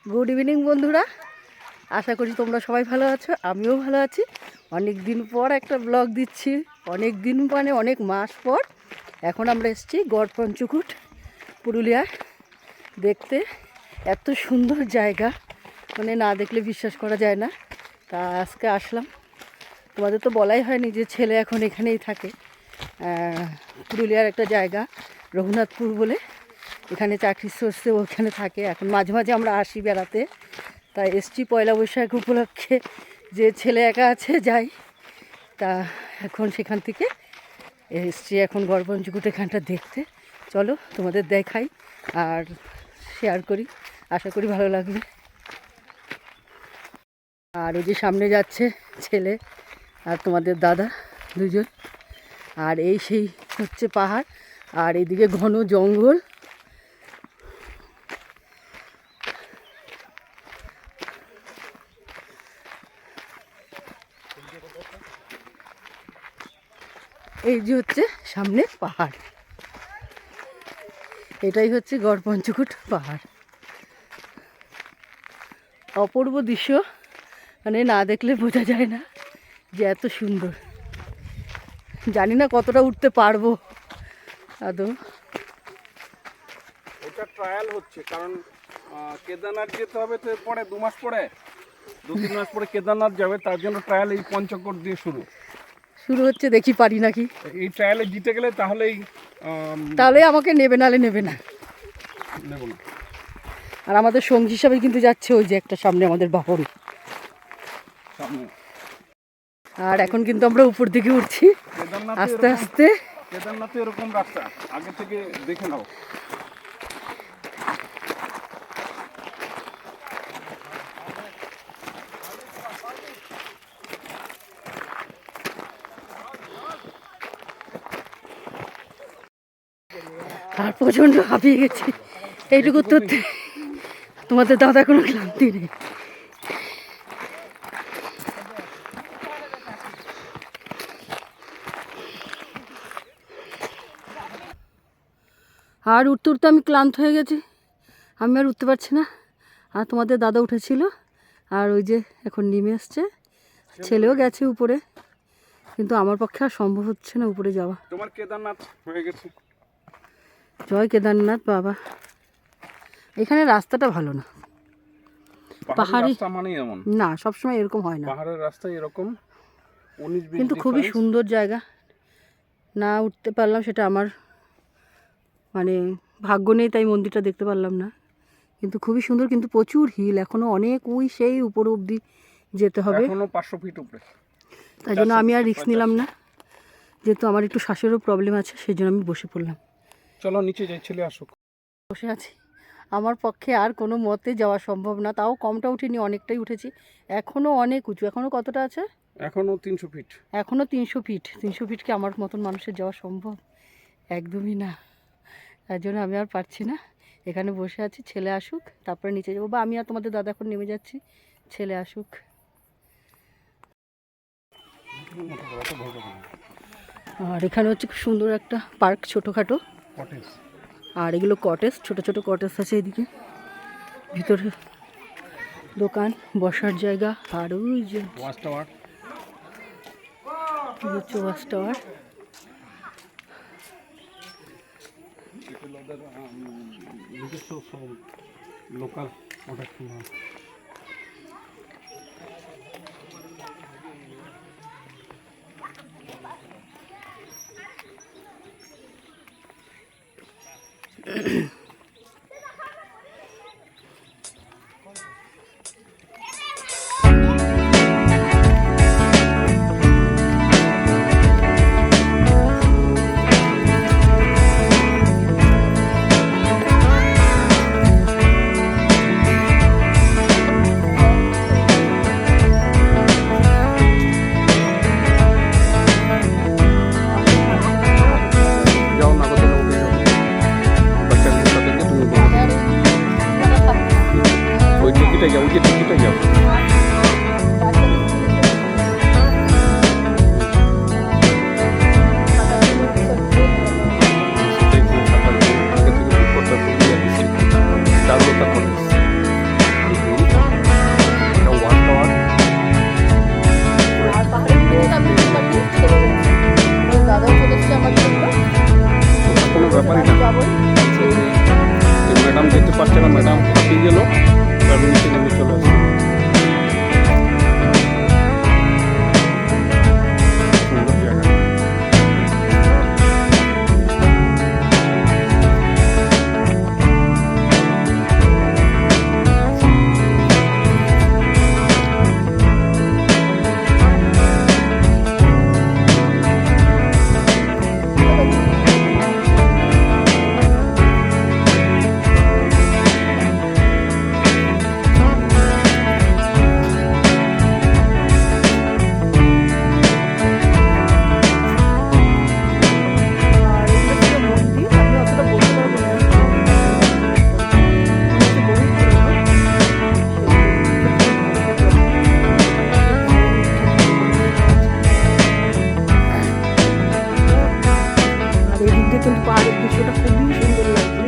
Good evening বন্ধুরা, আশা করি তোমরা সবাই ভালো আছো। আমিও ভালো আছি। অনেক দিন পর একটা ব্লগ দিচ্ছি, অনেক দিন মানে অনেক মাস পর। এখন আমরা এসেছি গড়পঞ্চকুট পুরুলিয়ার দেখতে। এত সুন্দর জায়গা, মানে না দেখলে বিশ্বাস করা যায় না। তা আজকে আসলাম। তোমাদের তো বলাই হয়নি যে ছেলে এখন এখানেই থাকে। পুরুলিয়ার একটা জায়গা রঘুনাথপুর বলে, এখানে চাকরির সোর্সে ওখানে থাকে। এখন মাঝে মাঝে আমরা আসি বেড়াতে। তাই এসছি পয়লা বৈশাখ উপলক্ষে, যে ছেলে একা আছে যাই। তা এখন সেখান থেকে এসছি এখন গড়পঞ্চকুট এখানটা দেখতে। চলো তোমাদের দেখাই আর শেয়ার করি, আশা করি ভালো লাগবে। আর ওই যে সামনে যাচ্ছে ছেলে আর তোমাদের দাদা দুজন। আর এই সেই হচ্ছে পাহাড়, আর এদিকে ঘন জঙ্গল। এই যে হচ্ছে সামনে পাহাড়, এটাই হচ্ছে গড়পঞ্চকুট পাহাড়। অপূর্ব দৃশ্য, মানে না দেখলে বোঝা যায় না যে এত সুন্দর। জানি না কতটা উঠতে পারবো আদৌ। এটা ট্রায়াল হচ্ছে, কারণ কেদারনাথ যেতে হবে তো পরে 2 মাস পরে, 2-3 মাস পরে কেদারনাথ যাবে। তার জন্য ট্রায়াল এই পঞ্চকোট দিয়ে শুরু হচ্ছে, দেখি পারি নাকি। এই ট্রায়ালে জিতে গেলে তাহলে আমাকে নেবে, নালে নেবে না। নেব না। আর আমাদের সঙ্গী হিসাবে কিন্তু যাচ্ছে ওই যে একটা সামনে আমাদের বাহন। আর এখন কিন্তু আমরা উপর দিকে উঠছি আস্তে আস্তে। কেদারনাথে এরকম রাস্তা আগে থেকে দেখে নাও। আর প্রচন্ড হাঁপিয়ে গেছি এইটুকু উঠতে। তোমাদের দাদা কোনো ক্লান্তি নেই। আর উঠতে উঠতে আমি ক্লান্ত হয়ে গেছি, আমি আর উঠতে পারছি না। আর তোমাদের দাদা উঠেছিল, আর ওই যে এখন নেমে এসছে, ছেলেও গেছে উপরে। কিন্তু আমার পক্ষে আর সম্ভব হচ্ছে না উপরে যাওয়া। তোমার কেদারনাথ হয়ে গেছে। জয় কেদারনাথ বাবা। এখানে রাস্তাটা ভালো না, পাহাড়ি মানেই এমন না, সবসময় এরকম হয় না। পাহাড়ের রাস্তা এরকম 19-20 কিন্তু খুবই সুন্দর জায়গা। না উঠতে পারলাম, সেটা আমার মানে ভাগ্য নেই, তাই মন্দিরটা দেখতে পারলাম না। কিন্তু খুবই সুন্দর, কিন্তু প্রচুর হিল, এখনো অনেক ওই সেই উপর অবধি যেতে হবে, এখনো 500 ফিট উপরে। তাই জন্য আমি আর রিস্ক নিলাম না, যেহেতু আমার একটু শ্বাসেরও প্রবলেম আছে, সেই জন্য আমি বসে পড়লাম। চলো নিচে যাই, ছেলে আসুক। বসে আছি। আমার পক্ষে আর কোনো মতে যাওয়া সম্ভব না। তাও কমটা উঠিনি, অনেকটাই উঠেছি। এখনও অনেক উঁচু। এখনও কতটা আছে? এখনো 300 ফিট। এখনও 300 ফিট। 300 ফিট কি আমার মতন মানুষের যাওয়া সম্ভব? একদমই না। তার জন্য আমি আর পারছি না, এখানে বসে আছি। ছেলে আসুক, তারপরে নিচে যাবো। বা আমি আর তোমাদের দাদা এখন নেমে যাচ্ছি, ছেলে আসুক। আর এখানে হচ্ছে খুব সুন্দর একটা পার্ক, ছোটোখাটো। আর এগুলো কটেজ, ছোট ছোট কটেজ আছে এদিকে। ভিতরে দোকান, বসার জায়গা। আর ওই যে watch tower, watch tower. Local যাও, যে টিকিটে যাও। তবে নিচে নেমে চলে আসবে। সুন্দর জায়গা। আর এগুলো ছিল মন্দির, আমি অতটা বলতে পারবো না। আর এই দিক দিয়ে কিন্তু পাহাড়ের দৃশ্যটা খুবই সুন্দর লাগছে।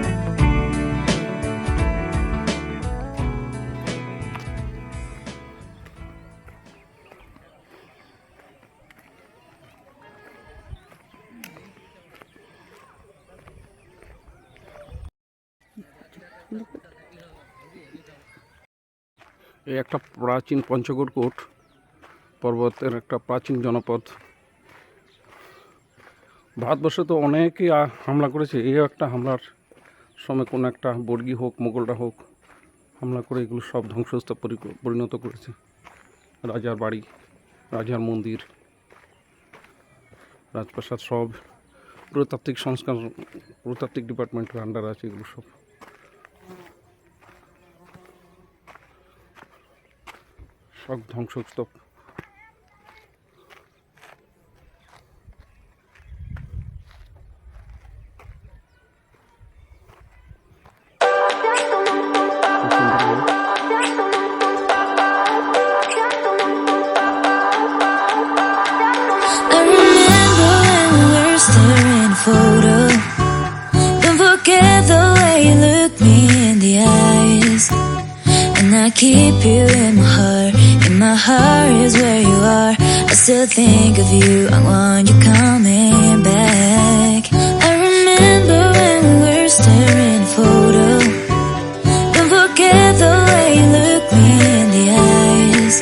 এই একটা প্রাচীন পঞ্চগড় কোট পর্বতের একটা প্রাচীন জনপদ। ভারতবর্ষে তো অনেকেই হামলা করেছে, এই একটা হামলার সময় কোনো একটা বর্গী হোক মোগলরা হোক হামলা করে এগুলো সব ধ্বংসস্তূপে পরিণত করেছে। রাজার বাড়ি, রাজার মন্দির, রাজপ্রাসাদ সব পুরাতাত্ত্বিক সংস্কার, পুরাতাত্ত্বিক ডিপার্টমেন্টের আন্ডার আছে এগুলো সব। সব ধ্বংসস্তূপ। I remember when we were staring a photo. Don't forget the way you look me in the eyes. And I keep you in my heart. In my heart is where you are. I still think of you. I want you coming back. I remember when we were staring a photo. Don't forget the way you look me in the eyes.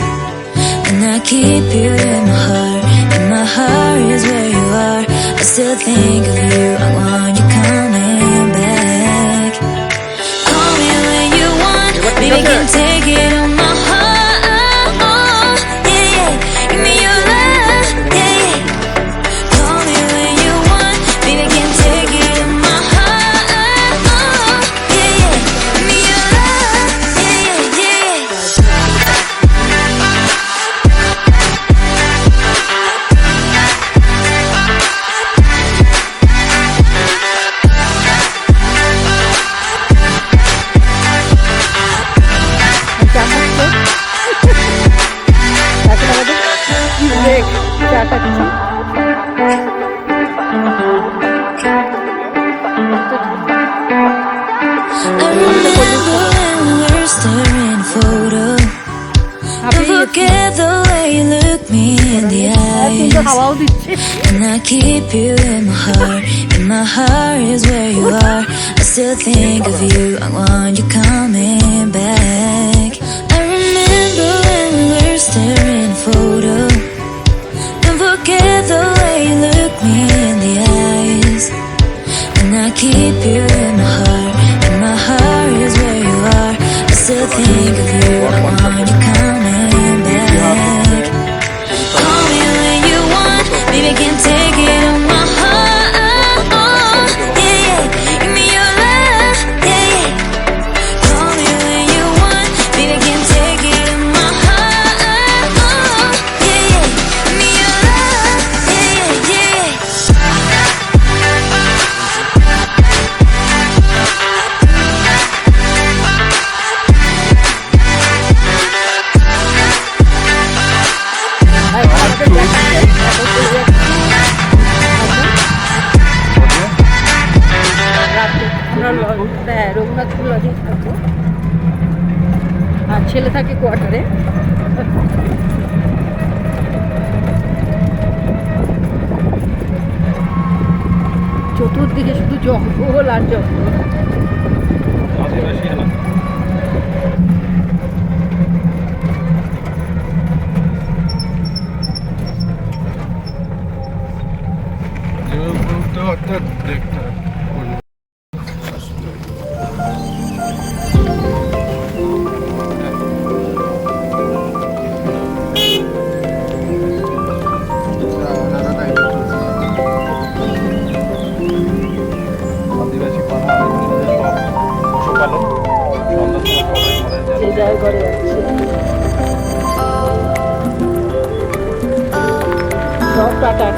And I keep you in my heart. In my heart is where you are. I still think of you. I want you coming back. Call me when you want. Baby, can take it on my heart. Yeah, yeah. Give me your love. Yeah, yeah. Call me when you want. Baby, can take it on my heart. Yeah, yeah. Give me your love. Yeah, yeah, yeah. চা খাচ্ছ? এখন আমাদের break, চা খাচ্ছি। I remember when we were staring a photo. Don't forget the way you look me in the সুন্দর eyes. হাওয়াও দিচ্ছে। And I keep you in my heart. In my heart is where you are. I still think of you. I want you coming back. I remember when we were staring a photo. Don't forget the way you look me in the eyes. And I keep you in my heart. In my heart is where you are. I still think of you. I want you coming back. Call me when you want. Baby, can take it on my heart. Yeah, yeah. Give me your love. Yeah, yeah. Call me when you want. Baby, can take it on my heart. Yeah, yeah. Give me your love. Yeah, yeah, yeah. আর আমাদের দেখাচ্ছে, এখন চলে যাচ্ছি। রাতে আমরা রঘুনাথপুর লজে থাকবো, আর ছেলে থাকে কোয়ার্টারে। চতুর্দিকে শুধু জঙ্গল আর জঙ্গল। আদিবাসী এলাকা। যে যার ঘরে যাচ্ছে। সব টাটা।